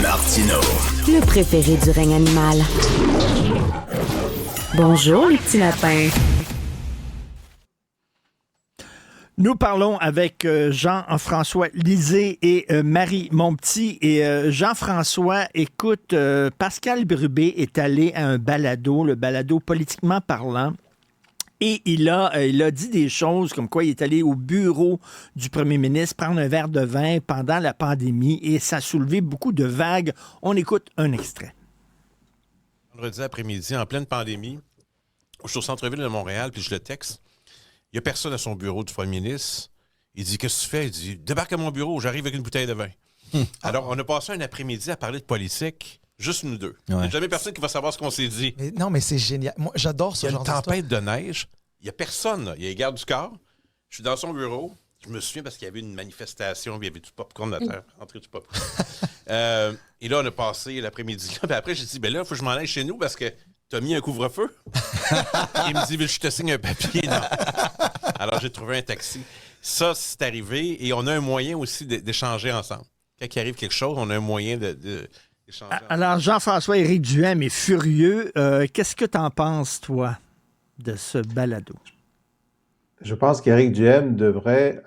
Martineau. Le préféré du règne animal. Bonjour, les petits lapins. Nous parlons avec Jean-François Lisée et Marie Montpetit. Et Jean-François, écoute, Pascal Bérubé est allé à un balado, le balado Politiquement parlant. Et il a dit des choses comme quoi il est allé au bureau du premier ministre prendre un verre de vin pendant la pandémie et ça a soulevé beaucoup de vagues. On écoute un extrait. Vendredi après-midi, en pleine pandémie, je suis au centre-ville de Montréal, puis je le texte. Il n'y a personne à son bureau du premier ministre. Il dit, qu'est-ce que tu fais? Il dit, débarque à mon bureau, j'arrive avec une bouteille de vin. Alors, on a passé un après-midi à parler de politique, juste nous deux. Il n'y a jamais personne qui va savoir ce qu'on s'est dit. Mais non, mais c'est génial. Moi, j'adore ce genre Il y a une d'histoire. tempête de neige. Il n'y a personne. Il y a les gardes du corps. Je suis dans son bureau. Je me souviens parce qu'il y avait une manifestation, puis il y avait du popcorn à terre, entrée du popcorn. Et là, on a passé l'après-midi. Puis après, j'ai dit, ben là, il faut que je m'en aille chez nous parce que t'as mis un couvre-feu. Il me dit, je te signe un papier. Non. Alors, j'ai trouvé un taxi. Ça, c'est arrivé. Et on a un moyen aussi d'échanger ensemble. Quand il arrive quelque chose, on a un moyen d'échanger ensemble. Alors, Jean-François Éric Duhaime est furieux. Qu'est-ce que t'en penses, toi, de ce balado? Je pense qu'Éric Duhaime devrait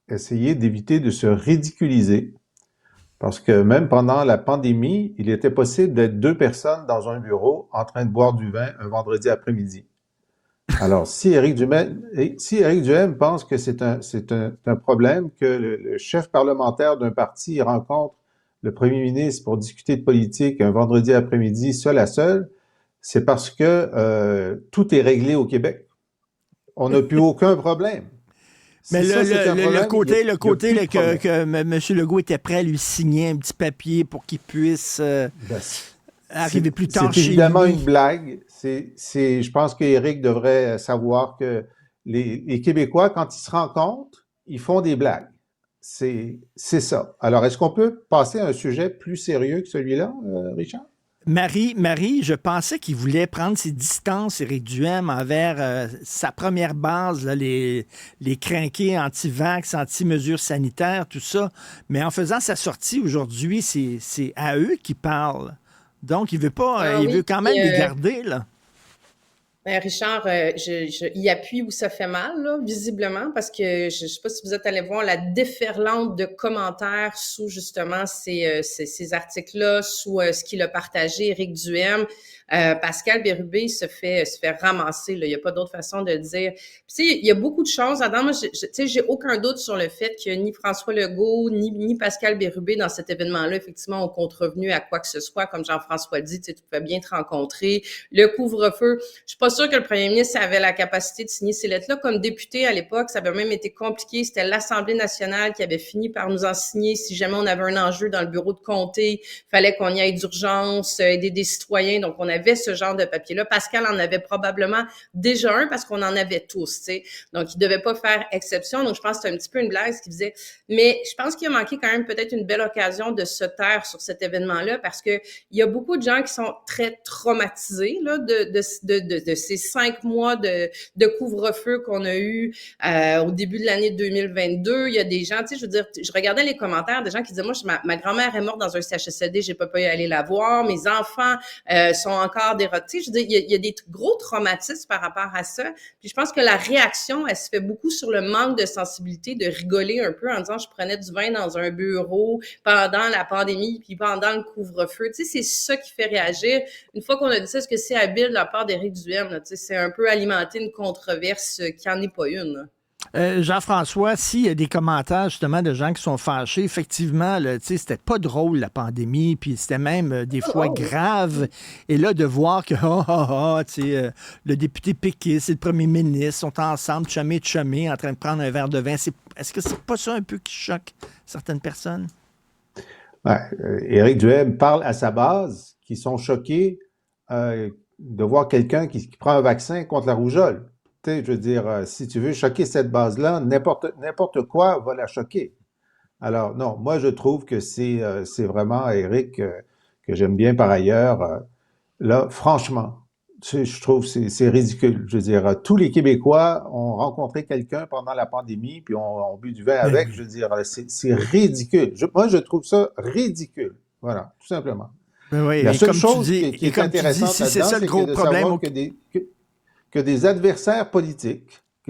essayer d'éviter de se ridiculiser parce que même pendant la pandémie, il était possible d'être 2 personnes dans un bureau en train de boire du vin un vendredi après-midi. Alors, si Éric Duhaime pense que c'est un problème que le chef parlementaire d'un parti rencontre le premier ministre pour discuter de politique un vendredi après-midi seul à seul, c'est parce que tout est réglé au Québec. On n'a plus aucun problème. Mais le côté que M. Legault était prêt à lui signer un petit papier pour qu'il puisse arriver plus tard chez lui. C'est évidemment une blague. Je pense qu'Éric devrait savoir que les Québécois, quand ils se rencontrent, ils font des blagues. C'est ça. Alors, est-ce qu'on peut passer à un sujet plus sérieux que celui-là, Richard? Marie, je pensais qu'il voulait prendre ses distances, Éric Duhaime, envers sa première base, là, les crinqués anti-vax, anti-mesures sanitaires, tout ça. Mais en faisant sa sortie aujourd'hui, c'est à eux qu'il parle. Donc, il veut pas, il veut quand même les garder, là. Ben Richard, il appuie où ça fait mal, là, visiblement, parce que je ne sais pas si vous êtes allé voir la déferlante de commentaires sous justement ces articles-là, sous ce qu'il a partagé, Éric Duhaime. Pascal Bérubé se fait ramasser, là. Il n'y a pas d'autre façon de le dire. Puis, il y a beaucoup de choses là-dedans. Moi, j'ai aucun doute sur le fait que ni François Legault, ni Pascal Bérubé, dans cet événement-là, effectivement, ont contrevenu à quoi que ce soit. Comme Jean-François dit, tu pouvais bien te rencontrer. Le couvre-feu, je suis pas sûre que le premier ministre avait la capacité de signer ces lettres-là. Comme député, à l'époque, ça avait même été compliqué. C'était l'Assemblée nationale qui avait fini par nous en signer. Si jamais on avait un enjeu dans le bureau de comté, il fallait qu'on y aille d'urgence, aider des citoyens. Donc, on avait ce genre de papier-là. Pascal en avait probablement déjà un parce qu'on en avait tous, tu sais. Donc, il devait pas faire exception. Donc, je pense que c'est un petit peu une blague ce qu'il disait. Mais je pense qu'il a manqué quand même peut-être une belle occasion de se taire sur cet événement-là parce que il y a beaucoup de gens qui sont très traumatisés, là, de ces 5 mois de couvre-feu qu'on a eu au début de l'année 2022. Il y a des gens, tu sais, je veux dire, je regardais les commentaires des gens qui disaient, moi, ma grand-mère est morte dans un CHSLD, j'ai pas pu aller la voir, mes enfants sont encore dérotés. Je veux dire, il y a des gros traumatismes par rapport à ça. Puis je pense que la réaction, elle se fait beaucoup sur le manque de sensibilité, de rigoler un peu en disant, je prenais du vin dans un bureau pendant la pandémie, puis pendant le couvre-feu. Tu sais, c'est ça qui fait réagir. Une fois qu'on a dit ça, est-ce que c'est habile de la part d'Éric Duhaime? Là, tu sais, c'est un peu alimenter une controverse qui n'en est pas une, là. Jean-François, s'il y a des commentaires justement de gens qui sont fâchés, effectivement, là, c'était pas drôle la pandémie, puis c'était même des fois grave. Et là, de voir que le député péquiste et le premier ministre sont ensemble, chumé, en train de prendre un verre de vin, est-ce que c'est pas ça un peu qui choque certaines personnes? Ouais, Éric Duhaime parle à sa base qui sont choqués de voir quelqu'un qui prend un vaccin contre la rougeole. Tu sais, je veux dire, si tu veux choquer cette base-là, n'importe quoi va la choquer. Alors, non, moi, je trouve que c'est vraiment Éric que j'aime bien par ailleurs. Là, franchement, je trouve que c'est ridicule. Je veux dire, tous les Québécois ont rencontré quelqu'un pendant la pandémie, puis ont bu du vin avec. Je veux dire, c'est ridicule. Moi, je trouve ça ridicule. Voilà, tout simplement. Ben oui, La et seule comme tu chose dis, qui et est comme tu dis, intéressante si c'est là-dedans, ça le c'est gros de problème savoir que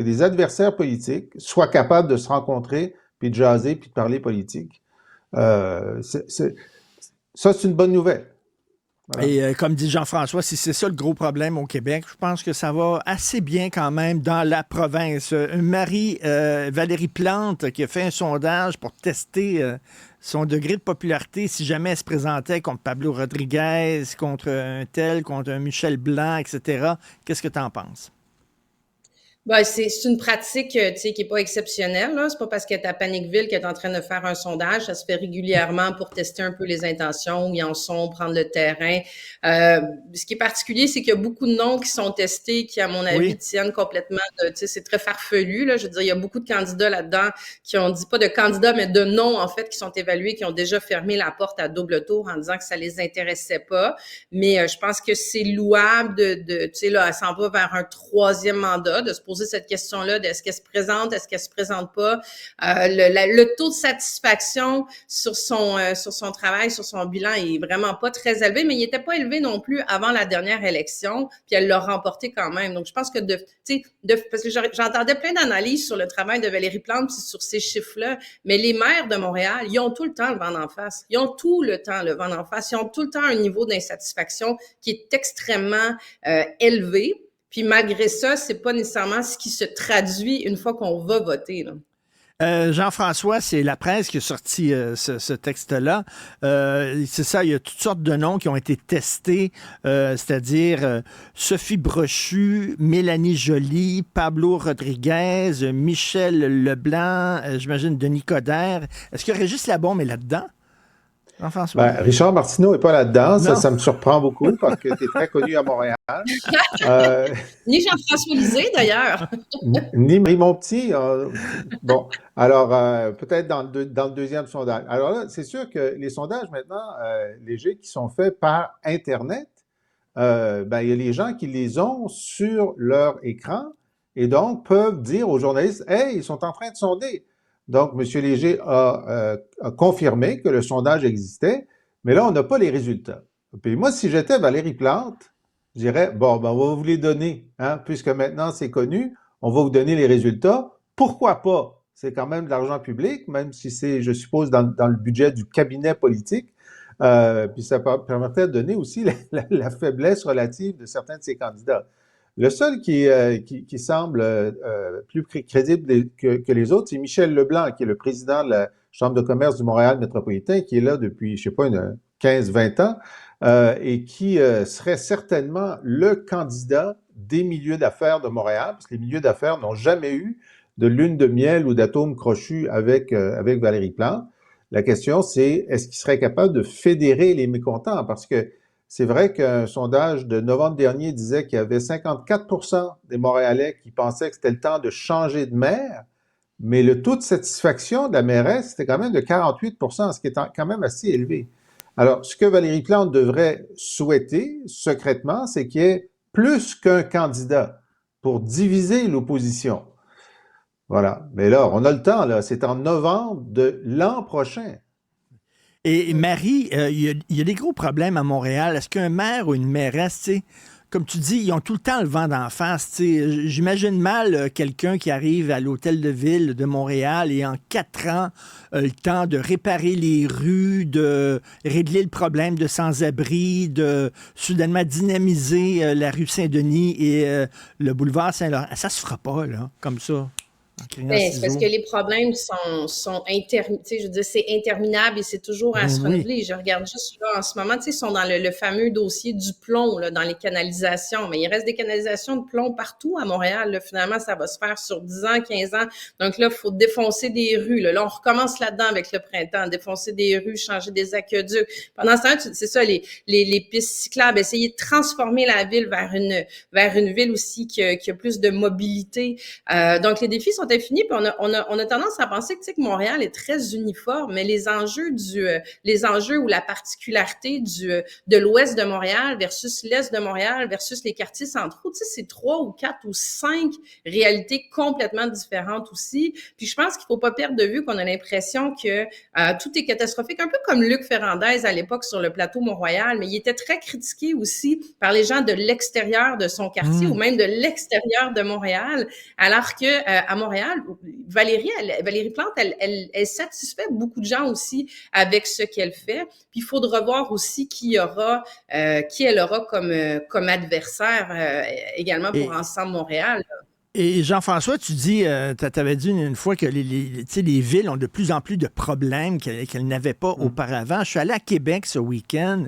des adversaires politiques soient capables de se rencontrer, puis de jaser, puis de parler politique. Ça, c'est une bonne nouvelle. Voilà. Et comme dit Jean-François, si c'est ça le gros problème au Québec, je pense que ça va assez bien quand même dans la province. Valérie Plante qui a fait un sondage pour tester son degré de popularité si jamais elle se présentait contre Pablo Rodriguez, contre un tel, contre un Michel Blanc, etc. Qu'est-ce que tu en penses? Ben, c'est une pratique, tu sais, qui est pas exceptionnelle, là. C'est pas parce qu'elle est à Paniqueville qu'elle est en train de faire un sondage. Ça se fait régulièrement pour tester un peu les intentions, où ils en sont, prendre le terrain. Ce qui est particulier, c'est qu'il y a beaucoup de noms qui sont testés, qui, à mon avis, Oui. tiennent complètement tu sais, c'est très farfelu, là. Je veux dire, il y a beaucoup de candidats là-dedans qui ont dit, pas de candidats, mais de noms, en fait, qui sont évalués, qui ont déjà fermé la porte à double tour en disant que ça les intéressait pas. Mais je pense que c'est louable tu sais, là, elle s'en va vers un troisième mandat, de se poser cette question-là de est-ce qu'elle se présente, est-ce qu'elle se présente pas. Le taux de satisfaction sur son travail, sur son bilan est vraiment pas très élevé, mais il était pas élevé non plus avant la dernière élection, puis elle l'a remporté quand même. Donc je pense que parce que j'entendais plein d'analyses sur le travail de Valérie Plante puis sur ces chiffres-là, mais les maires de Montréal, ils ont tout le temps le vent d'en face. Ils ont tout le temps le vent d'en face. Ils ont tout le temps un niveau d'insatisfaction qui est extrêmement élevé. Puis malgré ça, c'est pas nécessairement ce qui se traduit une fois qu'on va voter, là. Jean-François, c'est la presse qui a sorti ce texte-là. C'est ça, il y a toutes sortes de noms qui ont été testés, c'est-à-dire Sophie Brochu, Mélanie Joly, Pablo Rodriguez, Michel Leblanc, j'imagine Denis Coderre. Est-ce que Régis Labaume est là-dedans? Jean-François? Ben, Richard Martineau n'est pas là-dedans. Non. Ça me surprend beaucoup parce que tu es très connu à Montréal. Ni Jean-François Lisée, d'ailleurs. Ni Marie Montpetit. Bon, alors peut-être dans le deuxième sondage. Alors là, c'est sûr que les sondages maintenant, légers, qui sont faits par Internet, ben, il y a les gens qui les ont sur leur écran et donc peuvent dire aux journalistes, « Hey, ils sont en train de sonder ». Donc, M. Léger a confirmé que le sondage existait, mais là, on n'a pas les résultats. Puis moi, si j'étais Valérie Plante, je dirais, bon, ben, on va vous les donner, hein, puisque maintenant c'est connu, on va vous donner les résultats. Pourquoi pas? C'est quand même de l'argent public, même si c'est, je suppose, dans le budget du cabinet politique. Puis ça permettrait de donner aussi la faiblesse relative de certains de ces candidats. Le seul qui semble plus crédible que les autres, c'est Michel Leblanc, qui est le président de la Chambre de commerce du Montréal métropolitain, qui est là depuis, je sais pas, 15-20 ans, et qui serait certainement le candidat des milieux d'affaires de Montréal, parce que les milieux d'affaires n'ont jamais eu de lune de miel ou d'atome crochu avec Valérie Plante. La question, c'est est-ce qu'il serait capable de fédérer les mécontents? Parce que c'est vrai qu'un sondage de novembre dernier disait qu'il y avait 54% des Montréalais qui pensaient que c'était le temps de changer de maire, mais le taux de satisfaction de la mairesse, c'était quand même de 48%, ce qui est quand même assez élevé. Alors, ce que Valérie Plante devrait souhaiter secrètement, c'est qu'il y ait plus qu'un candidat pour diviser l'opposition. Voilà. Mais là, on a le temps, là. C'est en novembre de l'an prochain. Et Marie, il y a des gros problèmes à Montréal. Est-ce qu'un maire ou une mairesse, tu sais, comme tu dis, ils ont tout le temps le vent d'en face. Tu sais, j'imagine mal quelqu'un qui arrive à l'hôtel de ville de Montréal et en 4 ans, le temps de réparer les rues, de régler le problème de sans-abri, de soudainement dynamiser la rue Saint-Denis et le boulevard Saint-Laurent. Ça se fera pas, là, comme ça. Ben, c'est parce que les problèmes sont je veux dire, c'est interminable et c'est toujours à se renouveler. Je regarde juste là, en ce moment, tu sais, ils sont dans le fameux dossier du plomb, là, dans les canalisations. Mais il reste des canalisations de plomb partout à Montréal. Là. Finalement, ça va se faire sur 10 ans, 15 ans. Donc là, il faut défoncer des rues. Là, on recommence là-dedans avec le printemps. Défoncer des rues, changer des aqueducs. Pendant ce temps, c'est ça, les pistes cyclables. Essayer de transformer la ville vers une ville aussi qui a plus de mobilité. Donc, les défis sont sont infinis, puis on a tendance à penser que Montréal est très uniforme, mais les enjeux ou la particularité de l'ouest de Montréal versus l'est de Montréal versus les quartiers centraux, c'est 3 ou 4 ou 5 réalités complètement différentes aussi. Puis je pense qu'il faut pas perdre de vue qu'on a l'impression que tout est catastrophique, un peu comme Luc Ferrandez à l'époque sur le plateau Mont-Royal, mais il était très critiqué aussi par les gens de l'extérieur de son quartier ou même de l'extérieur de Montréal, alors que à Montréal, Valérie Plante, elle satisfait beaucoup de gens aussi avec ce qu'elle fait. Puis il faudra voir aussi qui elle aura comme adversaire également pour Ensemble Montréal. Et Jean-François, tu dis, tu avais dit une fois que les villes ont de plus en plus de problèmes qu'elles n'avaient pas auparavant. Je suis allé à Québec ce week-end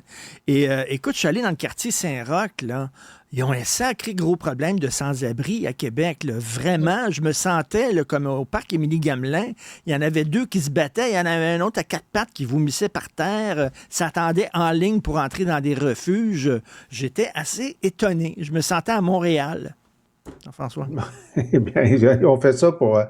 et écoute, je suis allé dans le quartier Saint-Roch, là. Ils ont un sacré gros problème de sans-abri à Québec. Là. Vraiment, je me sentais là, comme au parc Émilie-Gamelin. Il y en avait 2 qui se battaient. Il y en avait un autre à 4 pattes qui vomissait par terre, s'attendait en ligne pour entrer dans des refuges. J'étais assez étonné. Je me sentais à Montréal. Jean-François. Eh bien, on fait ça pour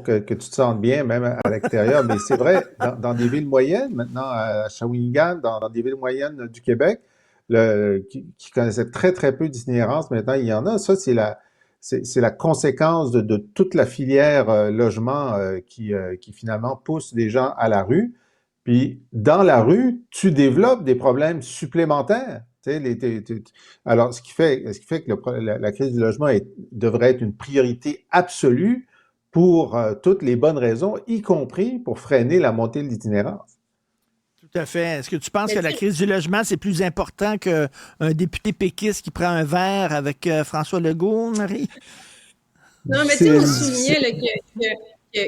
que tu te sentes bien, même à l'extérieur. Mais c'est vrai, dans des villes moyennes, maintenant à Shawinigan, dans des villes moyennes du Québec, qui connaissaient très, très peu d'itinérance, maintenant, il y en a. Ça, c'est la conséquence de toute la filière logement qui finalement pousse les gens à la rue. Puis, dans la rue, tu développes des problèmes supplémentaires. Alors, ce qui fait que la crise du logement devrait être une priorité absolue pour toutes les bonnes raisons, y compris pour freiner la montée de l'itinérance. Tout à fait. Est-ce que tu penses que la crise du logement, c'est plus important qu'un député péquiste qui prend un verre avec François Legault, Marie? Non, mais tu sais, on soulignait là,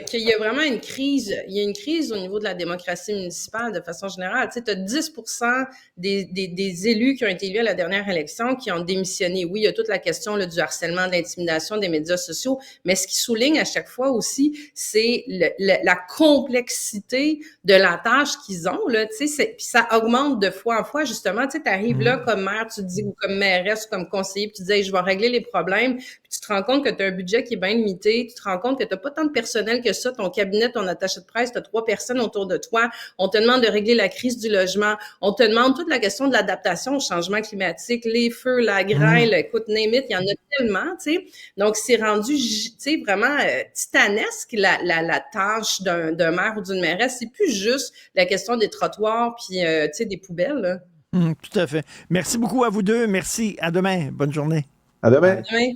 qu'il y a vraiment une crise. Il y a une crise au niveau de la démocratie municipale de façon générale. Tu sais, tu as 10% des élus qui ont été élus à la dernière élection qui ont démissionné. Oui, il y a toute la question là, du harcèlement, de l'intimidation des médias sociaux, mais ce qui souligne à chaque fois aussi, c'est la complexité de la tâche qu'ils ont. Là, tu sais, puis ça augmente de fois en fois, justement. Tu sais, tu arrives là comme maire, tu te dis, ou comme mairesse, ou comme conseiller, puis tu te dis, hey, je vais régler les problèmes. Puis tu te rends compte que tu as un budget qui est bien limité, tu te rends compte que tu n'as pas tant de personnel que ça, ton cabinet, ton attaché de presse, tu as 3 personnes autour de toi, on te demande de régler la crise du logement, on te demande toute la question de l'adaptation au changement climatique, les feux, la grêle, écoute, name it, il y en a tellement, tu sais. Donc, c'est rendu, tu sais, vraiment titanesque, la tâche d'un maire ou d'une mairesse. C'est plus juste la question des trottoirs puis, tu sais, des poubelles, là. Tout à fait. Merci beaucoup à vous deux. Merci. À demain. Bonne journée. À demain. À demain.